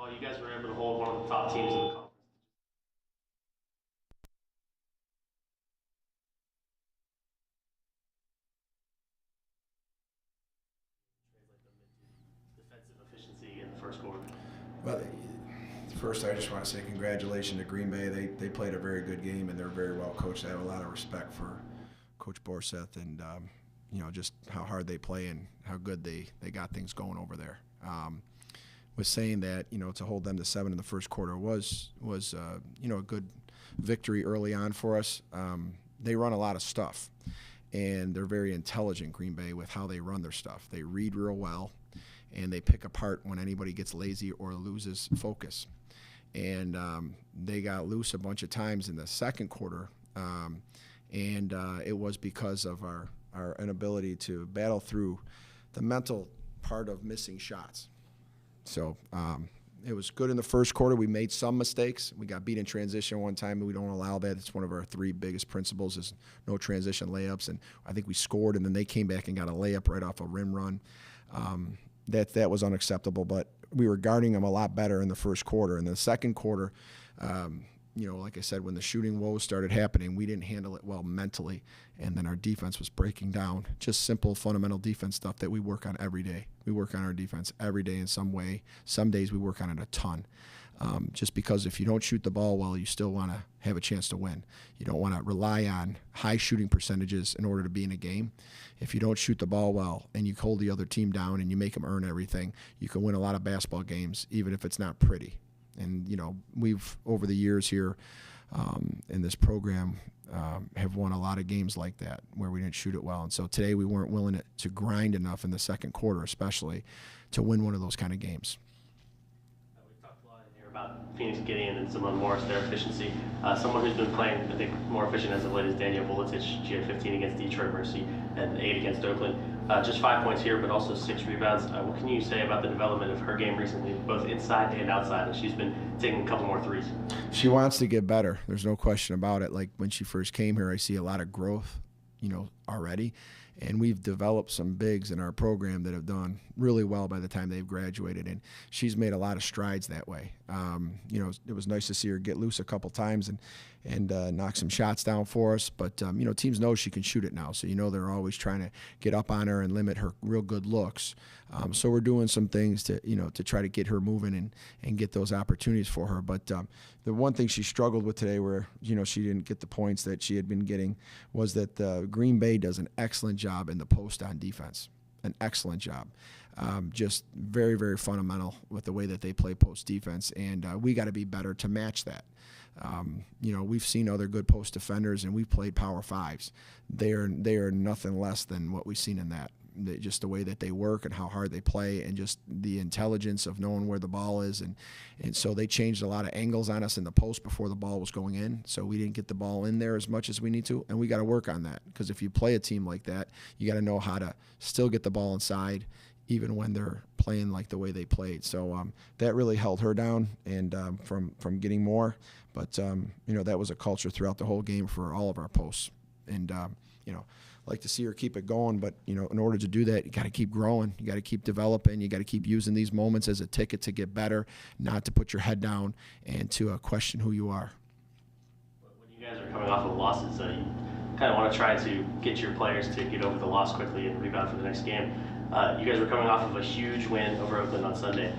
Well, you guys were able to hold one of the top teams in the conference. Translate them into defensive efficiency in the first quarter. Well, first, I just want to say congratulations to Green Bay. They played a very good game, and they're very well coached. I have a lot of respect for Coach Borseth and just how hard they play and how good they got things going over there. Was saying that to hold them to 7 in the first quarter was a good victory early on for us. They run a lot of stuff, and they're very intelligent, Green Bay, with how they run their stuff. They read real well, and they pick apart when anybody gets lazy or loses focus. And they got loose a bunch of times in the second quarter, and it was because of our inability to battle through the mental part of missing shots. So it was good in the first quarter. We made some mistakes. We got beat in transition one time, and we don't allow that. It's one of our 3 biggest principles is no transition layups. And I think we scored, and then they came back and got a layup right off a rim run. That was unacceptable, but we were guarding them a lot better in the first quarter. In the second quarter, like I said, when the shooting woes started happening, we didn't handle it well mentally, and then our defense was breaking down. Just simple, fundamental defense stuff that we work on every day. We work on our defense every day in some way. Some days we work on it a ton. Just because if you don't shoot the ball well, you still want to have a chance to win. You don't want to rely on high shooting percentages in order to be in a game. If you don't shoot the ball well and you hold the other team down and you make them earn everything, you can win a lot of basketball games, even if it's not pretty. And, we've, over the years here in this program, have won a lot of games like that where we didn't shoot it well. And so today we weren't willing to grind enough in the second quarter, especially, to win one of those kind of games. We've talked a lot in here about Phoenix Gideon and Simone Morris, their efficiency. Someone who's been playing, I think, more efficient as of late is Danielle Buletich. She had 15 against Detroit Mercy and 8 against Oakland. Just 5 points here, but also 6 rebounds. What can you say about the development of her game recently, both inside and outside? And she's been taking a couple more threes. She wants to get better. There's no question about it. Like when she first came here, I see a lot of growth, already. And we've developed some bigs in our program that have done really well by the time they've graduated. And she's made a lot of strides that way. It was nice to see her get loose a couple times and knock some shots down for us. But, teams know she can shoot it now. So, they're always trying to get up on her and limit her real good looks. So we're doing some things to try to get her moving and get those opportunities for her. But the one thing she struggled with today where, she didn't get the points that she had been getting was that Green Bay does an excellent job in the post on defense. An excellent job. Just very, very fundamental with the way that they play post defense. And we got to be better to match that. We've seen other good post defenders, and we've played power fives. They are nothing less than what we've seen in that. Just the way that they work and how hard they play and just the intelligence of knowing where the ball is. And so they changed a lot of angles on us in the post before the ball was going in. So we didn't get the ball in there as much as we need to. And we got to work on that because if you play a team like that, you got to know how to still get the ball inside even when they're playing like the way they played. So that really held her down and from getting more. But, that was a culture throughout the whole game for all of our posts. And, like to see her keep it going, but in order to do that, you got to keep growing, you got to keep developing, you got to keep using these moments as a ticket to get better, not to put your head down and to question who you are. When you guys are coming off of losses, you kind of want to try to get your players to get over the loss quickly and rebound for the next game. You guys were coming off of a huge win over Oakland on Sunday.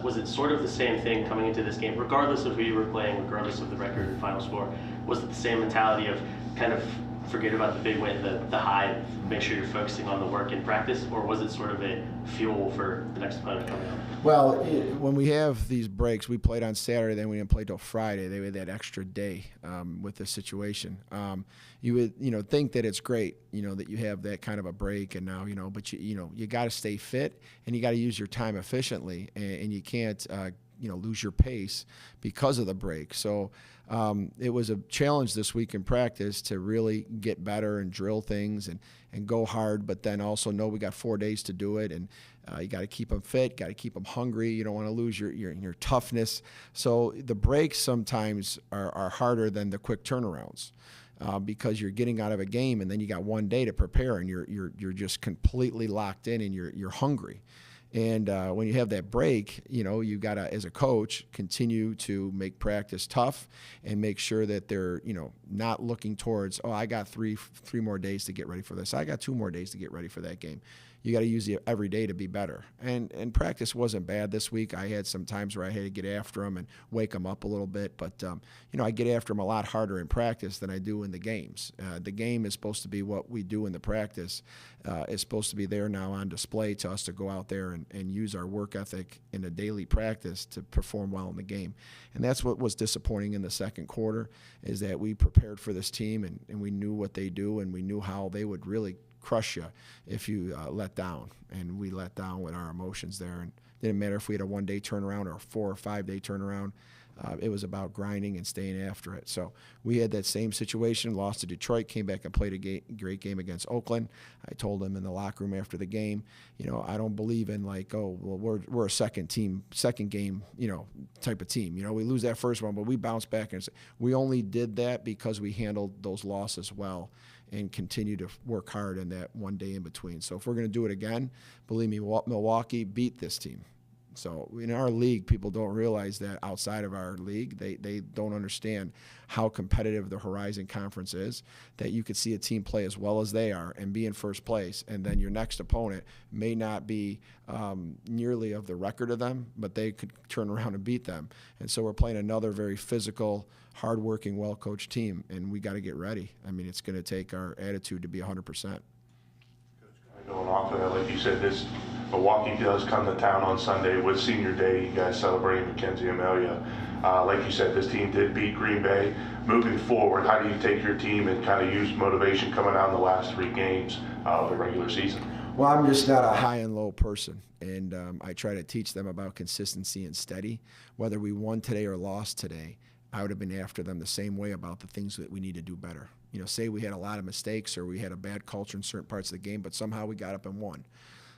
Was it sort of the same thing coming into this game, regardless of who you were playing, regardless of the record and final score? Was it the same mentality of kind of forget about the big win, the high, make sure you're focusing on the work in practice, or was it sort of a fuel for the next opponent coming up? Well, when we have these breaks, we played on Saturday, then we didn't play till Friday. They had that extra day with the situation. You would, think that it's great, that you have that kind of a break, and now, but you got to stay fit and you got to use your time efficiently, and you can't, lose your pace because of the break. So it was a challenge this week in practice to really get better and drill things and go hard, but then also know we got 4 days to do it, and you got to keep them fit, got to keep them hungry. You don't want to lose your toughness. So the breaks sometimes are harder than the quick turnarounds. Because you're getting out of a game and then you got 1 day to prepare and you're just completely locked in and you're hungry. And when you have that break, you got to, as a coach, continue to make practice tough and make sure that they're, not looking towards, oh, I got three more days to get ready for this. I got 2 more days to get ready for that game. You got to use it every day to be better. And practice wasn't bad this week. I had some times where I had to get after them and wake them up a little bit. But, I get after them a lot harder in practice than I do in the games. The game is supposed to be what we do in the practice. It's supposed to be there now on display to us to go out there and use our work ethic in a daily practice to perform well in the game. And that's what was disappointing in the second quarter, is that we prepared for this team and we knew what they do and we knew how they would really crush you if you let down. And we let down with our emotions there. And it didn't matter if we had a 1-day turnaround or a 4 or 5 day turnaround. It was about grinding and staying after it. So we had that same situation, lost to Detroit, came back and played a great game against Oakland. I told them in the locker room after the game, I don't believe in we're a second game, type of team. We lose that first one, but we bounce back. And we only did that because we handled those losses well and continue to work hard in that 1 day in between. So if we're going to do it again, believe me, Milwaukee beat this team. So in our league, people don't realize that outside of our league, they don't understand how competitive the Horizon Conference is, that you could see a team play as well as they are and be in first place, and then your next opponent may not be nearly of the record of them, but they could turn around and beat them. And so we're playing another very physical, hardworking, well-coached team, and we got to get ready. I mean, it's going to take our attitude to be 100%. Going off of that, like you said, Milwaukee does come to town on Sunday with Senior Day. You guys celebrating Mackenzie Amelia. Like you said, this team did beat Green Bay. Moving forward, how do you take your team and kind of use motivation coming out in the last 3 games of the regular season? Well, I'm just not a high and low person, and I try to teach them about consistency and steady. Whether we won today or lost today, I would have been after them the same way about the things that we need to do better. Say we had a lot of mistakes or we had a bad culture in certain parts of the game, but somehow we got up and won.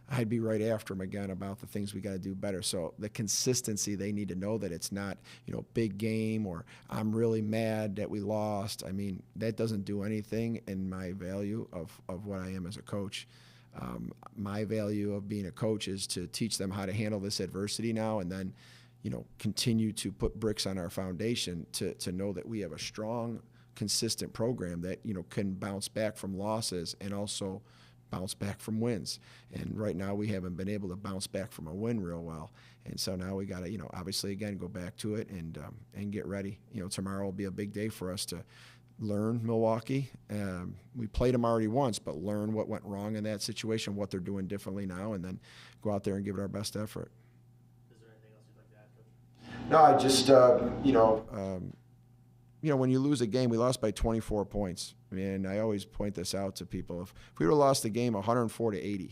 I'd be right after them again about the things we got to do better. So the consistency, they need to know that it's not, big game or I'm really mad that we lost. I mean, that doesn't do anything in my value of what I am as a coach. My value of being a coach is to teach them how to handle this adversity now and then, continue to put bricks on our foundation to know that we have a strong, consistent program that, can bounce back from losses and also bounce back from wins. And right now we haven't been able to bounce back from a win real well. And so now we got to, obviously again, go back to it and get ready. Tomorrow will be a big day for us to learn Milwaukee. We played them already once, but learn what went wrong in that situation, what they're doing differently now, and then go out there and give it our best effort. Is there anything else you'd like to add, Coach? No, I just, when you lose a game, we lost by 24 points. And I always point this out to people. If we would have lost the game 104-80,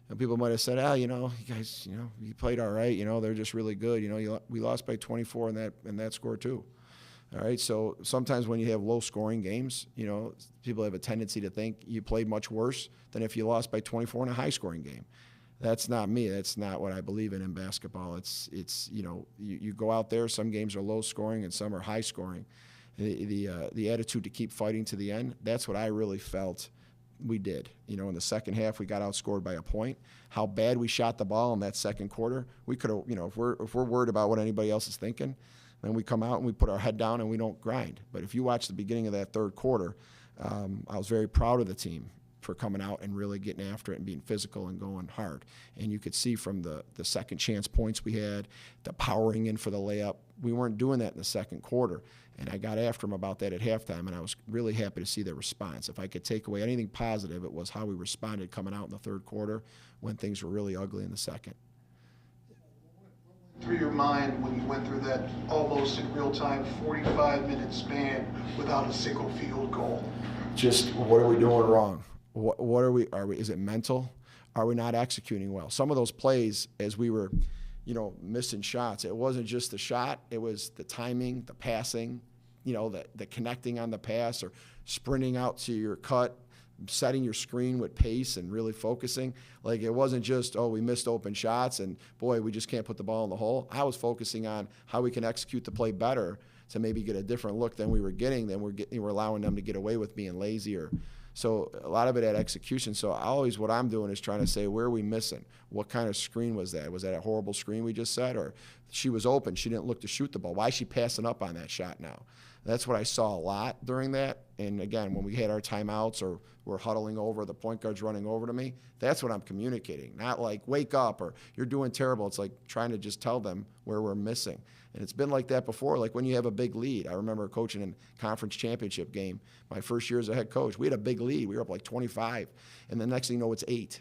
and people might have said, you guys, you played all right. They're just really good. We lost by 24 in that score too. All right, so sometimes when you have low-scoring games, people have a tendency to think you played much worse than if you lost by 24 in a high-scoring game. That's not me. That's not what I believe in basketball. It's you go out there. Some games are low-scoring and some are high-scoring. The attitude to keep fighting to the end. That's what I really felt we did. In the second half, we got outscored by a point. How bad we shot the ball in that second quarter, we could have. If we're worried about what anybody else is thinking, then we come out and we put our head down and we don't grind. But if you watch the beginning of that third quarter, I was very proud of the team for coming out and really getting after it and being physical and going hard. And you could see from the second chance points we had, the powering in for the layup, we weren't doing that in the second quarter. And I got after them about that at halftime, and I was really happy to see their response. If I could take away anything positive, it was how we responded coming out in the third quarter when things were really ugly in the second. Through your mind when you went through that almost in real time 45-minute span without a single field goal? Just what are we doing wrong? What are we? Is it mental? Are we not executing well? Some of those plays, as we were, missing shots, it wasn't just the shot. It was the timing, the passing, the connecting on the pass or sprinting out to your cut, setting your screen with pace and really focusing. Like it wasn't just, we missed open shots and boy, we just can't put the ball in the hole. I was focusing on how we can execute the play better to maybe get a different look than we were getting, we're allowing them to get away with being lazy or So a lot of it at execution. So what I'm doing is trying to say, where are we missing? What kind of screen was that? Was that a horrible screen we just said? Or she was open, she didn't look to shoot the ball. Why is she passing up on that shot now? That's what I saw a lot during that. And again, when we had our timeouts or we're huddling over, the point guard's running over to me, that's what I'm communicating. Not like, wake up or you're doing terrible. It's like trying to just tell them where we're missing. And it's been like that before, like when you have a big lead. I remember coaching in conference championship game, my first year as a head coach. We had a big lead. We were up like 25. And the next thing you know, it's 8.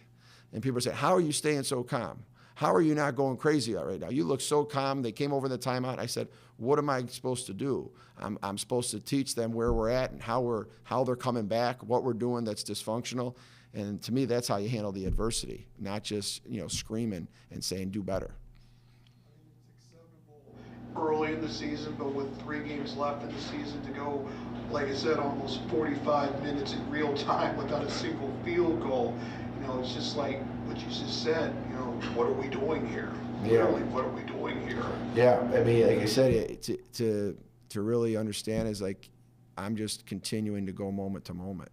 And people say, how are you staying so calm? How are you not going crazy right now? You look so calm. They came over the timeout. I said, what am I supposed to do? I'm supposed to teach them where we're at and how they're coming back, what we're doing that's dysfunctional. And to me, that's how you handle the adversity, not just screaming and saying do better. Early in the season, but with 3 games left in the season to go, like I said, almost 45 minutes in real time without a single field goal. It's just like what you just said. What are we doing here? Yeah. Literally, what are we doing here? Yeah, I mean, like I said, to really understand is like I'm just continuing to go moment to moment.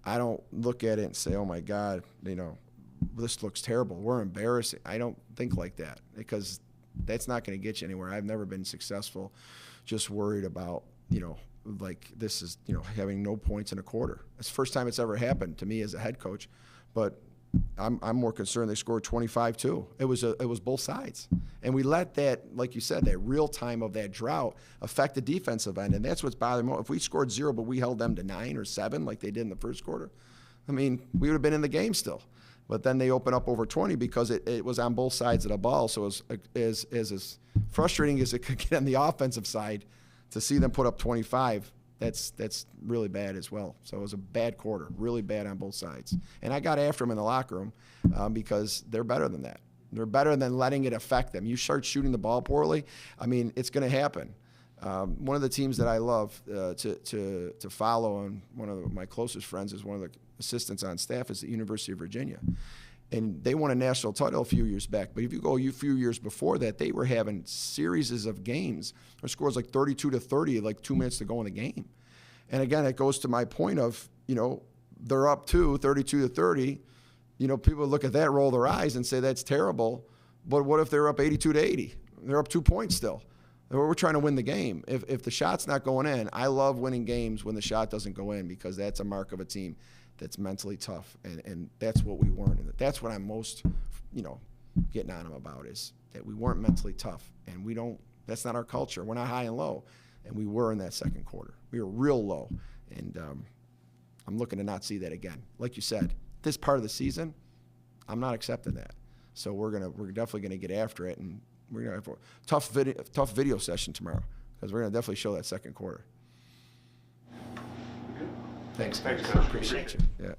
I don't look at it and say, oh my God, this looks terrible. We're embarrassing. I don't think like that because that's not going to get you anywhere. I've never been successful just worried about, like this is, having no points in a quarter. It's the first time it's ever happened to me as a head coach, but I'm more concerned they scored 25 too. It was both sides. And we let that, like you said, that real time of that drought affect the defensive end. And that's what's bothering me. If we scored 0, but we held them to 9 or 7 like they did in the first quarter, I mean, we would have been in the game still. But then they open up over 20 because it was on both sides of the ball. So as frustrating as it could get on the offensive side, to see them put up 25, that's really bad as well. So it was a bad quarter, really bad on both sides. And I got after them in the locker room because they're better than that. They're better than letting it affect them. You start shooting the ball poorly, I mean, it's going to happen. One of the teams that I love to follow, and one of my closest friends is one of the assistants on staff, is the University of Virginia. And they won a national title a few years back. But if you go a few years before that, they were having series of games. Their scores like 32-30, like 2 minutes to go in the game. And again, it goes to my point of, they're up 32-30. People look at that, roll their eyes and say that's terrible. But what if they're up 82-80? They're up 2 points still. We're trying to win the game. If the shot's not going in, I love winning games when the shot doesn't go in because that's a mark of a team that's mentally tough, and that's what we weren't. And that's what I'm most, getting on them about is that we weren't mentally tough, and that's not our culture. We're not high and low, and we were in that second quarter. We were real low, and I'm looking to not see that again. Like you said, this part of the season, I'm not accepting that. So we're definitely gonna get after it, and we're gonna have a tough video session tomorrow because we're gonna definitely show that second quarter. Thanks, Coach. Appreciate you. Yeah.